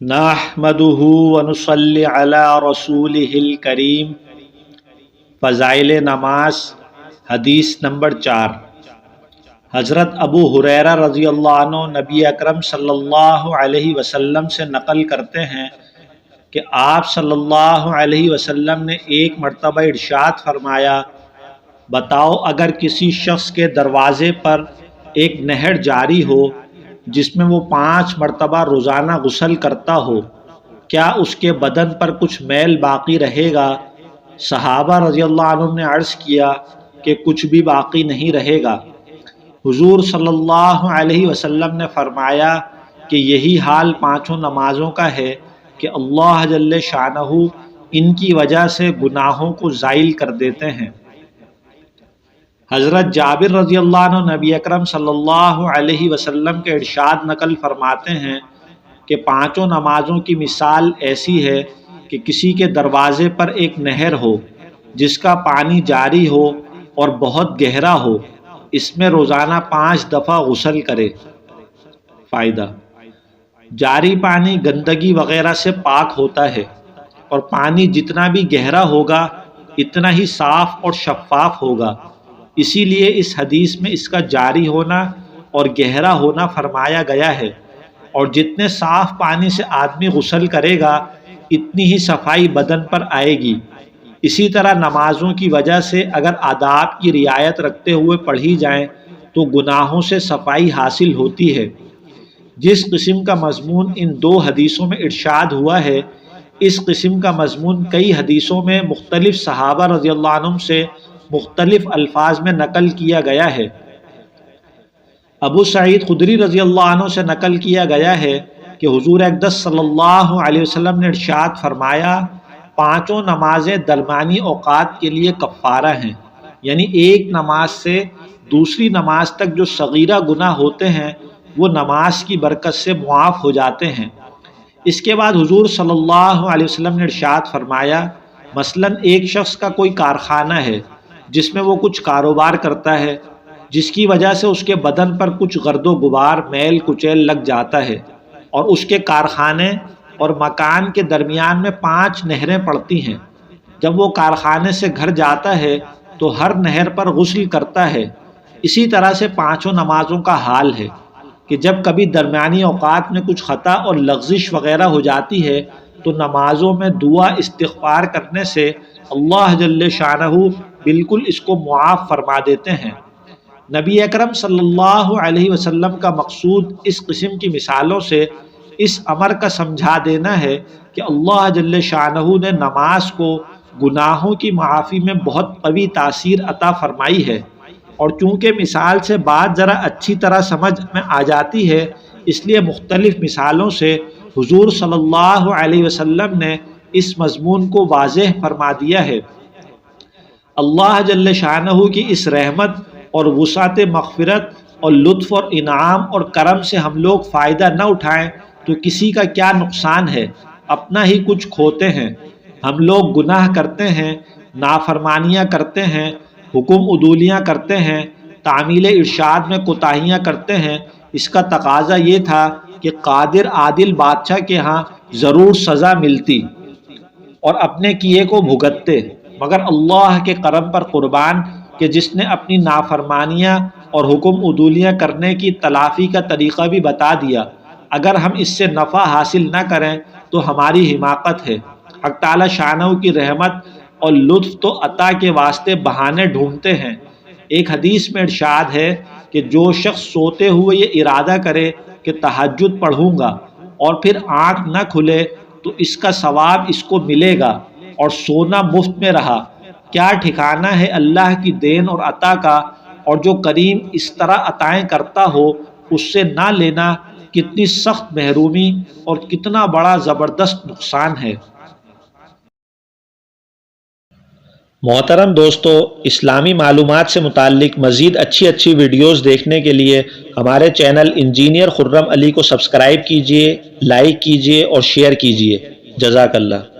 نحمدہ ونصلی علی رسولہ الکریم۔ فضائل نماز، حدیث نمبر 4۔ حضرت ابو ہریرہ رضی اللہ عنہ نبی اکرم صلی اللہ علیہ وسلم سے نقل کرتے ہیں کہ آپ صلی اللہ علیہ وسلم نے ایک مرتبہ ارشاد فرمایا، بتاؤ اگر کسی شخص کے دروازے پر ایک نہر جاری ہو جس میں وہ 5 مرتبہ روزانہ غسل کرتا ہو، کیا اس کے بدن پر کچھ میل باقی رہے گا؟ صحابہ رضی اللہ عنہم نے عرض کیا کہ کچھ بھی باقی نہیں رہے گا۔ حضور صلی اللہ علیہ وسلم نے فرمایا کہ یہی حال 5 نمازوں کا ہے کہ اللہ جل شانہ ان کی وجہ سے گناہوں کو زائل کر دیتے ہیں۔ حضرت جابر رضی اللہ عنہ نبی اکرم صلی اللہ علیہ وسلم کے ارشاد نقل فرماتے ہیں کہ 5 نمازوں کی مثال ایسی ہے کہ کسی کے دروازے پر ایک نہر ہو جس کا پانی جاری ہو اور بہت گہرا ہو، اس میں روزانہ 5 دفعہ غسل کرے۔ فائدہ: جاری پانی گندگی وغیرہ سے پاک ہوتا ہے، اور پانی جتنا بھی گہرا ہوگا اتنا ہی صاف اور شفاف ہوگا۔ اسی لیے اس حدیث میں اس کا جاری ہونا اور گہرا ہونا فرمایا گیا ہے، اور جتنے صاف پانی سے آدمی غسل کرے گا اتنی ہی صفائی بدن پر آئے گی۔ اسی طرح نمازوں کی وجہ سے اگر آداب کی رعایت رکھتے ہوئے پڑھی جائیں تو گناہوں سے صفائی حاصل ہوتی ہے۔ جس قسم کا مضمون ان 2 حدیثوں میں ارشاد ہوا ہے، اس قسم کا مضمون کئی حدیثوں میں مختلف صحابہ رضی اللہ عنہم سے مختلف الفاظ میں نقل کیا گیا ہے۔ ابو سعید خدری رضی اللہ عنہ سے نقل کیا گیا ہے کہ حضور اقدس صلی اللہ علیہ وسلم نے ارشاد فرمایا، 5 نمازیں درمیانی اوقات کے لیے کفارہ ہیں، یعنی ایک نماز سے دوسری نماز تک جو صغیرہ گناہ ہوتے ہیں وہ نماز کی برکت سے معاف ہو جاتے ہیں۔ اس کے بعد حضور صلی اللہ علیہ وسلم نے ارشاد فرمایا، مثلاً ایک شخص کا کوئی کارخانہ ہے جس میں وہ کچھ کاروبار کرتا ہے، جس کی وجہ سے اس کے بدن پر کچھ گرد و غبار میل کچیل لگ جاتا ہے، اور اس کے کارخانے اور مکان کے درمیان میں 5 نہریں پڑتی ہیں۔ جب وہ کارخانے سے گھر جاتا ہے تو ہر نہر پر غسل کرتا ہے۔ اسی طرح سے 5 نمازوں کا حال ہے کہ جب کبھی درمیانی اوقات میں کچھ خطا اور لغزش وغیرہ ہو جاتی ہے تو نمازوں میں دعا استغفار کرنے سے اللہ جل شانہ بالکل اس کو معاف فرما دیتے ہیں۔ نبی اکرم صلی اللہ علیہ وسلم کا مقصود اس قسم کی مثالوں سے اس امر کا سمجھا دینا ہے کہ اللہ جل شانہ نے نماز کو گناہوں کی معافی میں بہت قوی تاثیر عطا فرمائی ہے، اور چونکہ مثال سے بات ذرا اچھی طرح سمجھ میں آ جاتی ہے، اس لیے مختلف مثالوں سے حضور صلی اللہ علیہ وسلم نے اس مضمون کو واضح فرما دیا ہے۔ اللہ جل شانہ کی اس رحمت اور وسعت مغفرت اور لطف اور انعام اور کرم سے ہم لوگ فائدہ نہ اٹھائیں تو کسی کا کیا نقصان ہے، اپنا ہی کچھ کھوتے ہیں۔ ہم لوگ گناہ کرتے ہیں، نافرمانیاں کرتے ہیں، حکم عدولیاں کرتے ہیں، تعمیل ارشاد میں کوتاہیاں کرتے ہیں۔ اس کا تقاضا یہ تھا کہ قادر عادل بادشاہ کے ہاں ضرور سزا ملتی اور اپنے کیے کو بھگتتے، مگر اللہ کے کرم پر قربان کہ جس نے اپنی نافرمانیاں اور حکم عدولیاں کرنے کی تلافی کا طریقہ بھی بتا دیا۔ اگر ہم اس سے نفع حاصل نہ کریں تو ہماری حماقت ہے۔ حق تعالی شانہ کی رحمت اور لطف تو عطا کے واسطے بہانے ڈھونڈتے ہیں۔ ایک حدیث میں ارشاد ہے کہ جو شخص سوتے ہوئے یہ ارادہ کرے کہ تہجد پڑھوں گا اور پھر آنکھ نہ کھلے تو اس کا ثواب اس کو ملے گا اور سونا مفت میں رہا۔ کیا ٹھکانہ ہے اللہ کی دین اور عطا کا، اور جو کریم اس طرح عطائیں کرتا ہو اس سے نہ لینا کتنی سخت محرومی اور کتنا بڑا زبردست نقصان ہے۔ محترم دوستو، اسلامی معلومات سے متعلق مزید اچھی ویڈیوز دیکھنے کے لیے ہمارے چینل انجینئر خرم علی کو سبسکرائب کیجئے، لائک کیجئے اور شیئر کیجئے۔ جزاک اللہ۔